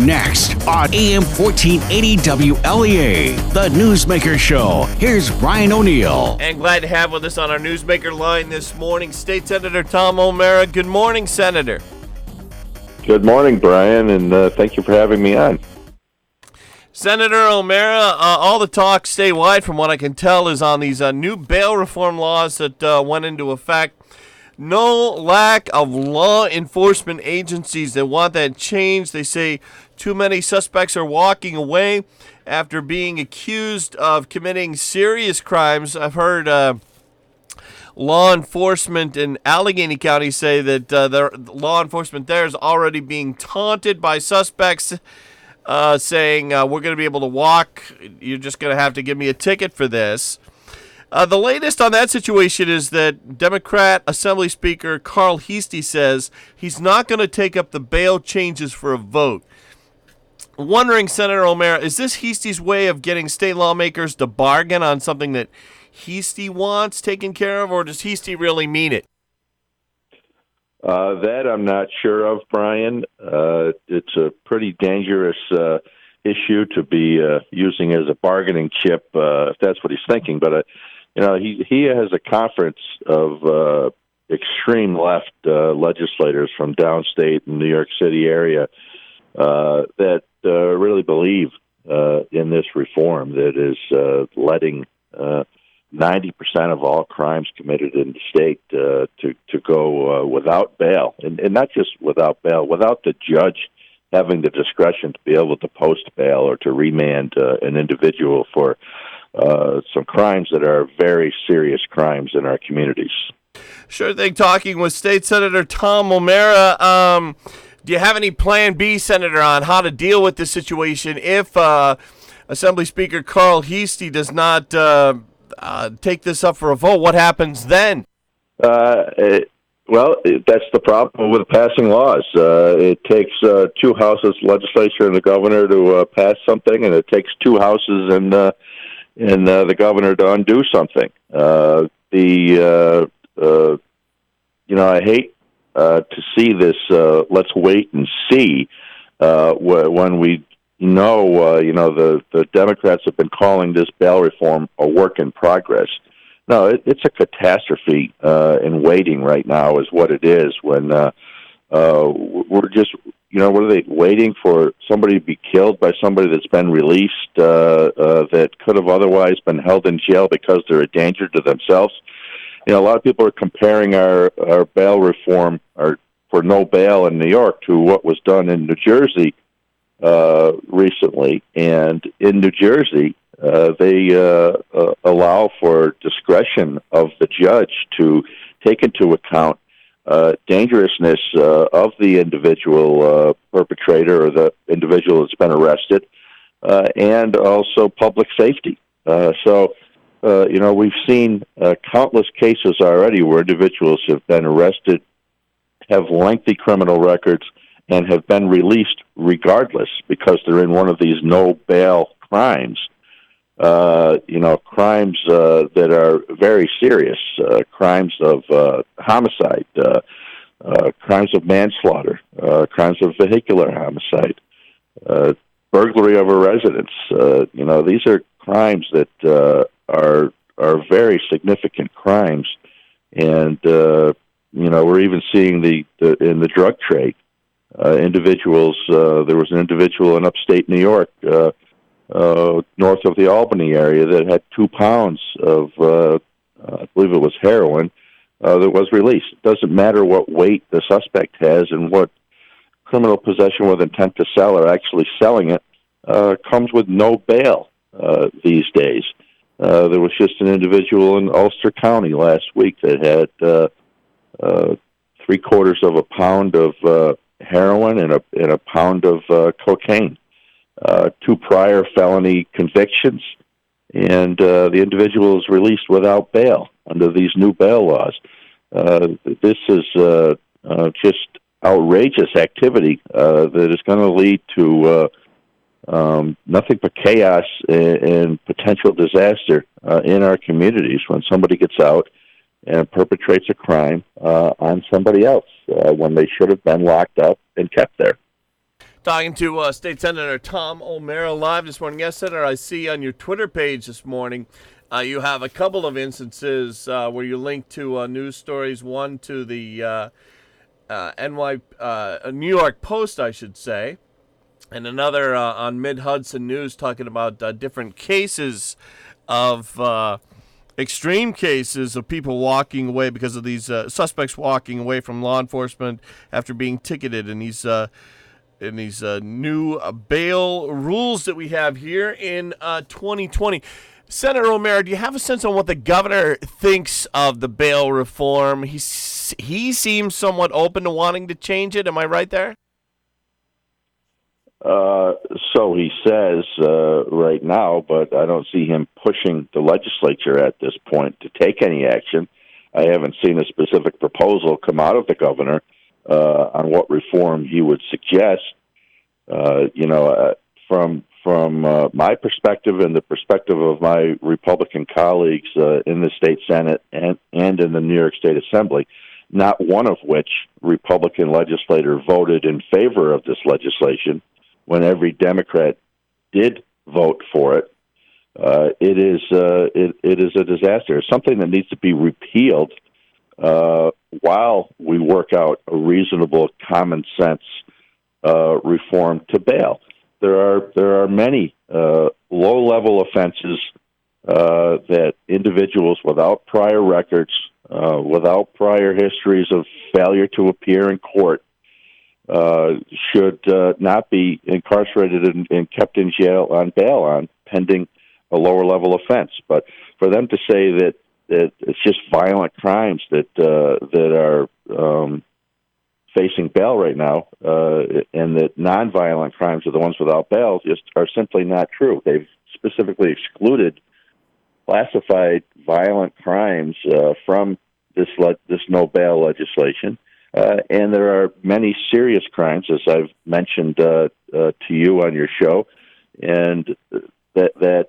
Next on AM 1480 WLEA, the Newsmaker Show. Here's Brian O'Neill. And glad to have with us on our Newsmaker line this morning, State Senator Tom O'Mara. Good morning, Senator. Good morning, Brian, and thank you for having me on. Senator O'Mara, all the talk statewide, from what I can tell, is on these new bail reform laws that went into effect. No lack of law enforcement agencies that want that change. They say too many suspects are walking away after being accused of committing serious crimes. I've heard law enforcement in Allegheny County say that the law enforcement there is already being taunted by suspects, saying, we're going to be able to walk. You're just going to have to give me a ticket for this. The latest on that situation is that Democrat Assembly Speaker Carl Heastie says he's not going to take up the bail changes for a vote. Wondering, Senator O'Mara, is this Heastie's way of getting state lawmakers to bargain on something that Heastie wants taken care of, or does Heastie really mean it? That I'm not sure of, Brian. It's a pretty dangerous issue to be using as a bargaining chip, if that's what he's thinking. But he has a conference of extreme left legislators from downstate and New York City area that really believe in this reform that is letting 90% of all crimes committed in the state to go without bail, and not just without bail, without the judge having the discretion to be able to post bail or to remand an individual for some crimes that are very serious crimes in our communities. Sure thing. Talking with State Senator Tom O'Mara. Do you have any plan B, Senator, on how to deal with this situation if Assembly Speaker Carl Heastie does not take this up for a vote? What happens then? Well, that's the problem with passing laws. It takes two houses, legislature and the governor, to pass something, and it takes two houses and the governor to undo something. I hate to see this. Let's wait and see. When we know, the Democrats have been calling this bail reform a work in progress. No, it's a catastrophe in waiting right now is what it is. When we're just, what are they waiting for? Somebody to be killed by somebody that's been released that could have otherwise been held in jail because they're a danger to themselves. A lot of people are comparing our bail reform for no bail in New York to what was done in New Jersey recently. And in New Jersey, they allow for discretion of the judge to take into account dangerousness of the individual perpetrator or the individual that's been arrested, and also public safety. We've seen countless cases already where individuals have been arrested, have lengthy criminal records, and have been released regardless because they're in one of these no bail crimes. Crimes that are very serious, crimes of homicide, crimes of manslaughter, crimes of vehicular homicide, burglary of a residence. These are crimes that are very significant crimes, and we're even seeing in the drug trade, individuals. There was an individual in upstate New York, north of the Albany area, that had 2 pounds of, I believe it was heroin, that was released. It doesn't matter what weight the suspect has and what criminal possession with intent to sell or actually selling it comes with no bail these days. There was just an individual in Ulster County last week that had 3/4 of a pound of heroin and a pound of cocaine. 2 prior felony convictions, and the individual is released without bail under these new bail laws. This is just outrageous activity that is going to lead to nothing but chaos and potential disaster in our communities when somebody gets out and perpetrates a crime on somebody else when they should have been locked up and kept there. Talking to State Senator Tom O'Mara live this morning. Yes, Senator, I see on your Twitter page this morning you have a couple of instances where you link to news stories, one to the New York Post, I should say, and another on Mid-Hudson News talking about different cases of extreme cases of people walking away because of these suspects walking away from law enforcement after being ticketed in these new bail rules that we have here in 2020. Senator O'Mara, do you have a sense on what the governor thinks of the bail reform? He seems somewhat open to wanting to change it. Am I right there? So he says right now, but I don't see him pushing the legislature at this point to take any action. I haven't seen a specific proposal come out of the governor on what reform he would suggest. From my perspective and the perspective of my Republican colleagues in the state Senate and in the New York State Assembly, not one of which Republican legislator voted in favor of this legislation when every Democrat did vote for it. It is a disaster. It's something that needs to be repealed while we work out a reasonable, common sense reform to bail. There are many low-level offenses that individuals without prior records, without prior histories of failure to appear in court, should not be incarcerated and kept in jail on bail on pending a lower-level offense. But for them to say that it's just violent crimes that are facing bail right now, and that nonviolent crimes are the ones without bail, just are simply not true. They've specifically excluded classified violent crimes from this no bail legislation, and there are many serious crimes, as I've mentioned to you on your show, and that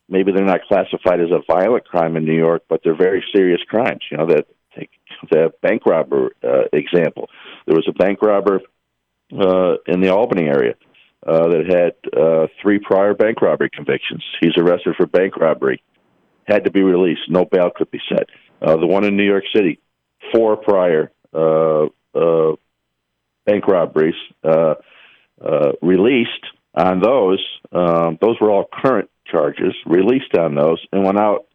maybe they're not classified as a violent crime in New York, but they're very serious crimes. That take the bank robber example. There was a bank robber in the Albany area that had 3 prior bank robbery convictions. He's arrested for bank robbery, had to be released. No bail could be set. The one in New York City, 4 prior bank robberies, released on those. Those were all current charges, released on those, and went out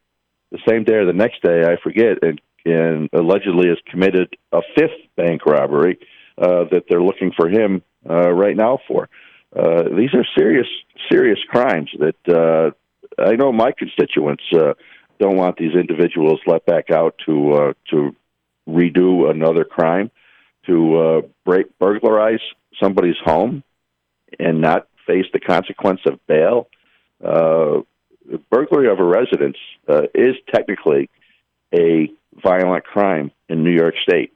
the same day or the next day, I forget, and allegedly has committed a 5th bank robbery that they're looking for him right now for. These are serious crimes that I know my constituents don't want these individuals let back out to redo another crime, to burglarize somebody's home and not face the consequence of bail. Burglary of a residence is technically a violent crime in New York State,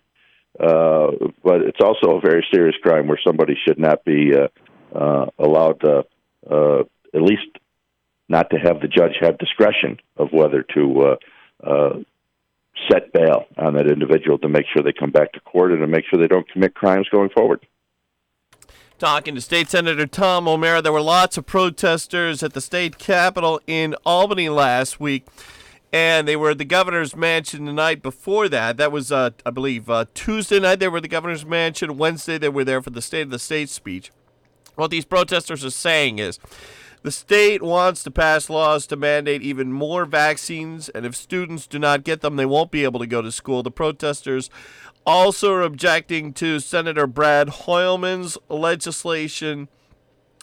but it's also a very serious crime where somebody should not be allowed to, at least not to have the judge have discretion of whether to set bail on that individual to make sure they come back to court and to make sure they don't commit crimes going forward. Talking to State Senator Tom O'Mara, there were lots of protesters at the state capitol in Albany last week, and they were at the governor's mansion the night before that. That was, I believe, Tuesday night they were at the governor's mansion. Wednesday they were there for the State of the State speech. What these protesters are saying is the state wants to pass laws to mandate even more vaccines, and if students do not get them, they won't be able to go to school. The protesters also are objecting to Senator Brad Hoylman's legislation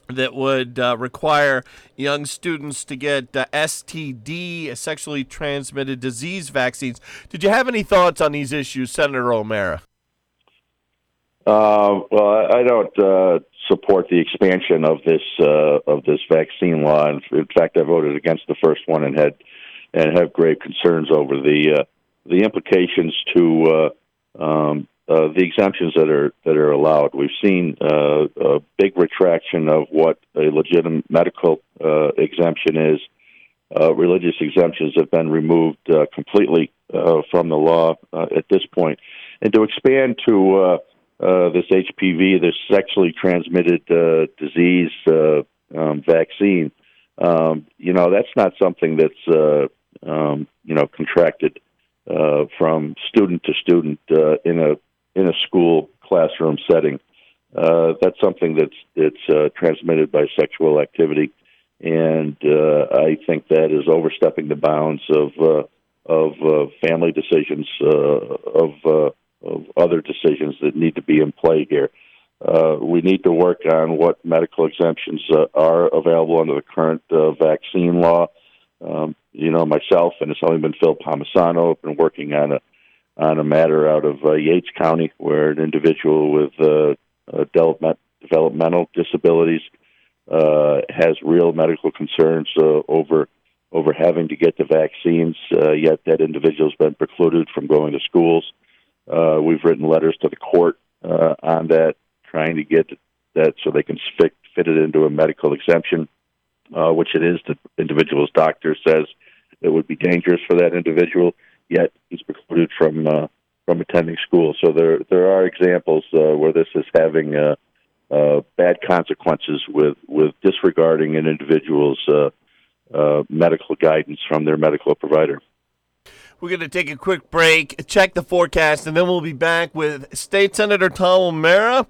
that would require young students to get STD, sexually transmitted disease vaccines. Did you have any thoughts on these issues, Senator O'Mara? Well, I don't support the expansion of this vaccine law. In fact, I voted against the first one and have grave concerns over the implications to the exemptions that are allowed. We've seen a big retraction of what a legitimate medical exemption is. Religious exemptions have been removed completely from the law at this point. And to expand to this HPV, this sexually transmitted disease vaccine. That's not something that's contracted from student to student in a school classroom setting. That's something that's transmitted by sexual activity, and I think that is overstepping the bounds of family decisions, of other decisions that need to be in play here. We need to work on what medical exemptions are available under the current vaccine law. Myself and Assemblyman Phil Palmisano have been working on a matter out of Yates County, where an individual with developmental disabilities has real medical concerns over having to get the vaccines, yet that individual has been precluded from going to schools. We've written letters to the court on that, trying to get that so they can fit it into a medical exemption, which it is. The individual's doctor says it would be dangerous for that individual, yet he's precluded from attending school. So there are examples where this is having bad consequences with disregarding an individual's medical guidance from their medical provider. We're going to take a quick break, check the forecast, and then we'll be back with State Senator Tom O'Mara.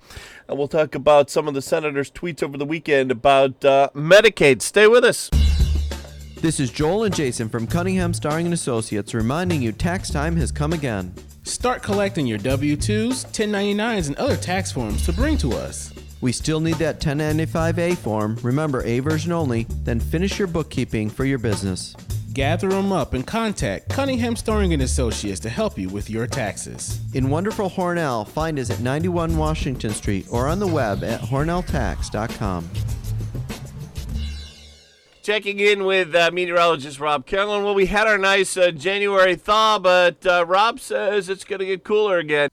And we'll talk about some of the senator's tweets over the weekend about Medicaid. Stay with us. This is Joel and Jason from Cunningham Starring & Associates reminding you tax time has come again. Start collecting your W-2s, 1099s, and other tax forms to bring to us. We still need that 1095A form. Remember, A version only. Then finish your bookkeeping for your business. Gather them up and contact Cunningham Starring & Associates to help you with your taxes. In wonderful Hornell, find us at 91 Washington Street or on the web at hornelltax.com. Checking in with meteorologist Rob Carolyn. Well, we had our nice January thaw, but Rob says it's going to get cooler again.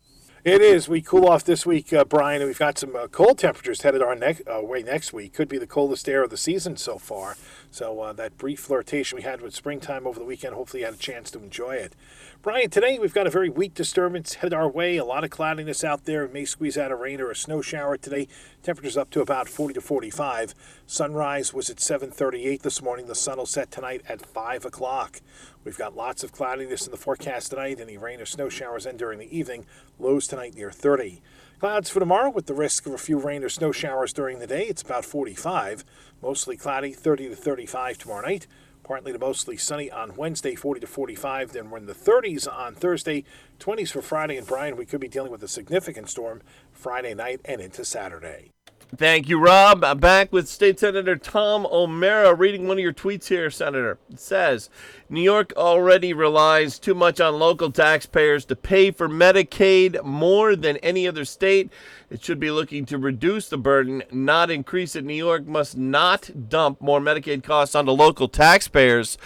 It is. We cool off this week, Brian, and we've got some cold temperatures headed our way next week. Could be the coldest air of the season so far. So that brief flirtation we had with springtime over the weekend, hopefully you had a chance to enjoy it. Brian, today we've got a very weak disturbance headed our way. A lot of cloudiness out there. It may squeeze out a rain or a snow shower today. Temperatures up to about 40 to 45. Sunrise was at 7:38 this morning. The sun will set tonight at 5 o'clock. We've got lots of cloudiness in the forecast tonight. Any rain or snow showers in during the evening. Lows tonight near 30. Clouds for tomorrow with the risk of a few rain or snow showers during the day. It's about 45. Mostly cloudy, 30 to 35 tomorrow night. Partly to mostly sunny on Wednesday, 40 to 45. Then we're in the 30s on Thursday, 20s for Friday. And Brian, we could be dealing with a significant storm Friday night and into Saturday. Thank you, Rob. I'm back with State Senator Tom O'Mara reading one of your tweets here, Senator. It says, New York already relies too much on local taxpayers to pay for Medicaid more than any other state. It should be looking to reduce the burden, not increase it. New York must not dump more Medicaid costs onto local taxpayers.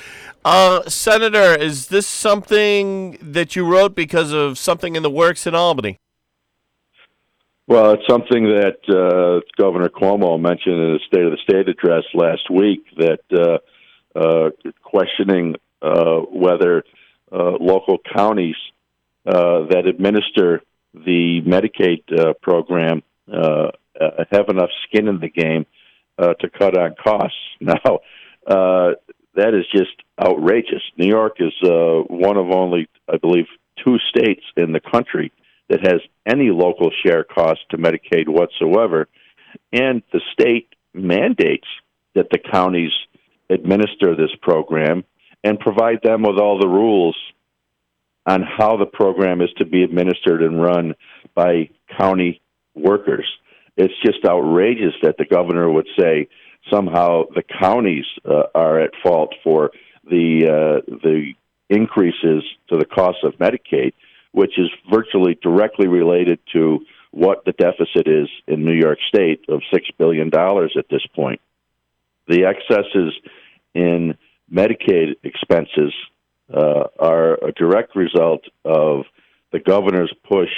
Senator, is this something that you wrote because of something in the works in Albany? Well, it's something that Governor Cuomo mentioned in his State of the State address last week, that questioning whether local counties that administer the Medicaid program have enough skin in the game to cut on costs. Now, that is just outrageous. New York is one of only, I believe, 2 states in the country that has any local share cost to Medicaid whatsoever, and the state mandates that the counties administer this program and provide them with all the rules on how the program is to be administered and run by county workers. It's just outrageous that the governor would say somehow the counties are at fault for the increases to the cost of Medicaid, which is virtually directly related to what the deficit is in New York State of $6 billion at this point. The excesses in Medicaid expenses are a direct result of the governor's push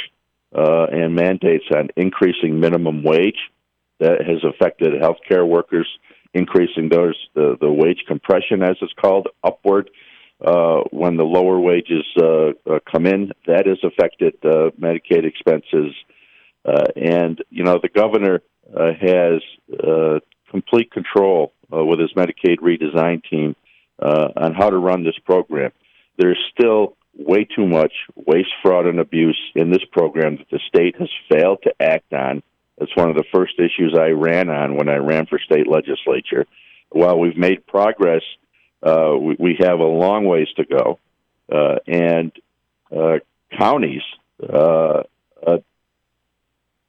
and mandates on increasing minimum wage. That has affected healthcare workers, increasing the wage compression, as it's called, upward. When the lower wages come in, that has affected Medicaid expenses. And the governor has complete control with his Medicaid redesign team on how to run this program. There's still way too much waste, fraud, and abuse in this program that the state has failed to act on. It's one of the first issues I ran on when I ran for state legislature. While we've made progress, we have a long ways to go. And counties don't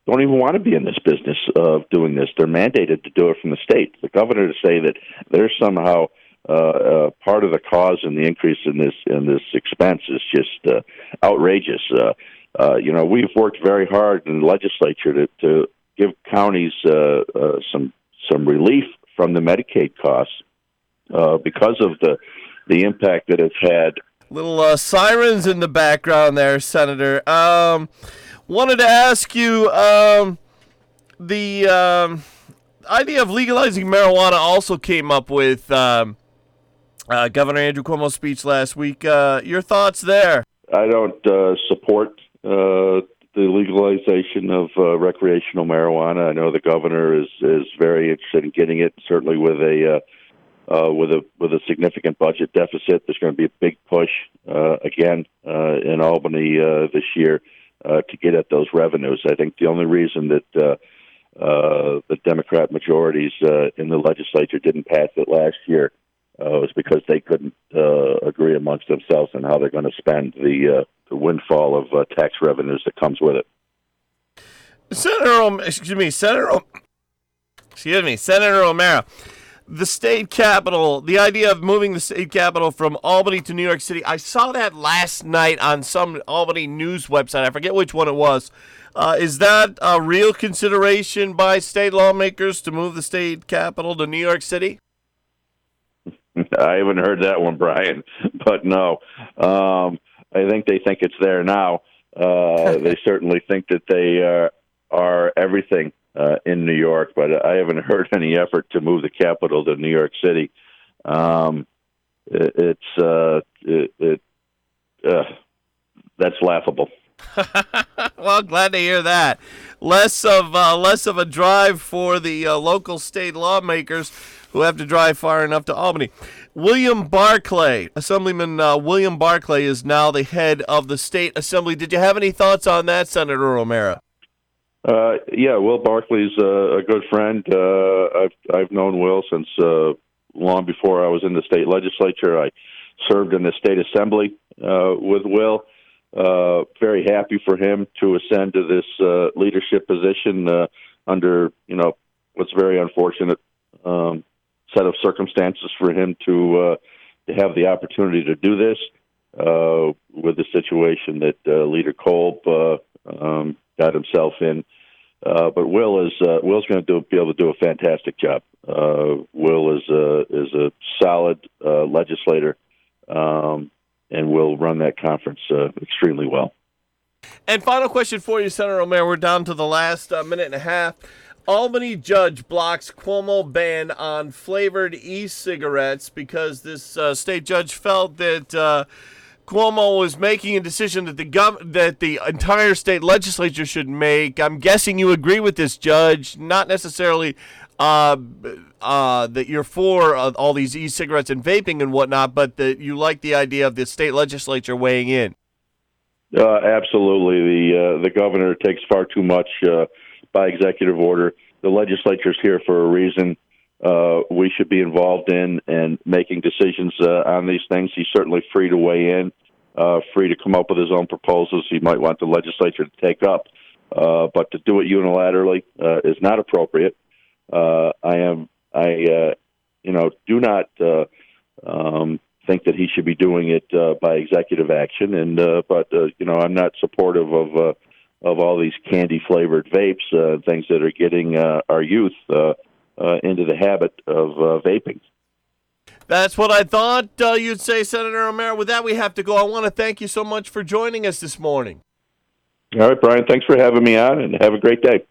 even want to be in this business of doing this. They're mandated to do it from the state. The governor to say that they're somehow part of the cause in the increase in this expense is just outrageous. We've worked very hard in the legislature to give counties some relief from the Medicaid costs because of the impact that it's had. Little sirens in the background there, Senator. Wanted to ask you, the idea of legalizing marijuana also came up with Governor Andrew Cuomo's speech last week. Your thoughts there? I don't support the legalization of recreational marijuana. I know the governor is very interested in getting it, certainly with a significant budget deficit. There's going to be a big push again in Albany this year to get at those revenues. I think the only reason that the Democrat majorities in the legislature didn't pass it last year was because they couldn't agree amongst themselves on how they're going to spend the windfall of tax revenues that comes with it. Senator O'Mara, the state capitol, the idea of moving the state capitol from Albany to New York City, I saw that last night on some Albany news website. I forget which one it was. Is that a real consideration by state lawmakers to move the state capitol to New York City? I haven't heard that one, Brian, but no. I think they think it's there now. They certainly think that they are everything in New York, but I haven't heard any effort to move the capital to New York City. That's laughable. Well, glad to hear that. Less of a drive for the local state lawmakers who have to drive far enough to Albany. William Barclay, Assemblyman William Barclay, is now the head of the state assembly. Did you have any thoughts on that, Senator O'Mara? Yeah, Will Barclay's a good friend. I've known Will since long before I was in the state legislature. I served in the state assembly with Will. Very happy for him to ascend to this leadership position under what's very unfortunate set of circumstances for him to have the opportunity to do this with the situation that Leader Kolb got himself in. But Will's going to be able to do a fantastic job. Will is a solid legislator, and will run that conference extremely well. And final question for you, Senator O'Mara. We're down to the last minute and a half. Albany judge blocks Cuomo ban on flavored e-cigarettes because this state judge felt that Cuomo was making a decision that that the entire state legislature should make. I'm guessing you agree with this judge, not necessarily that you're for all these e-cigarettes and vaping and whatnot, but that you like the idea of the state legislature weighing in. Absolutely. The governor takes far too much by executive order. The legislature's here for a reason. We should be involved in and making decisions on these things. He's certainly free to weigh in, free to come up with his own proposals he might want the legislature to take up. But to do it unilaterally is not appropriate. I do not think that he should be doing it by executive action. But I'm not supportive of all these candy flavored vapes, things that are getting our youth into the habit of vaping. That's what I thought you'd say, Senator O'Mara. With that, we have to go. I want to thank you so much for joining us this morning. All right, Brian, thanks for having me on, and have a great day.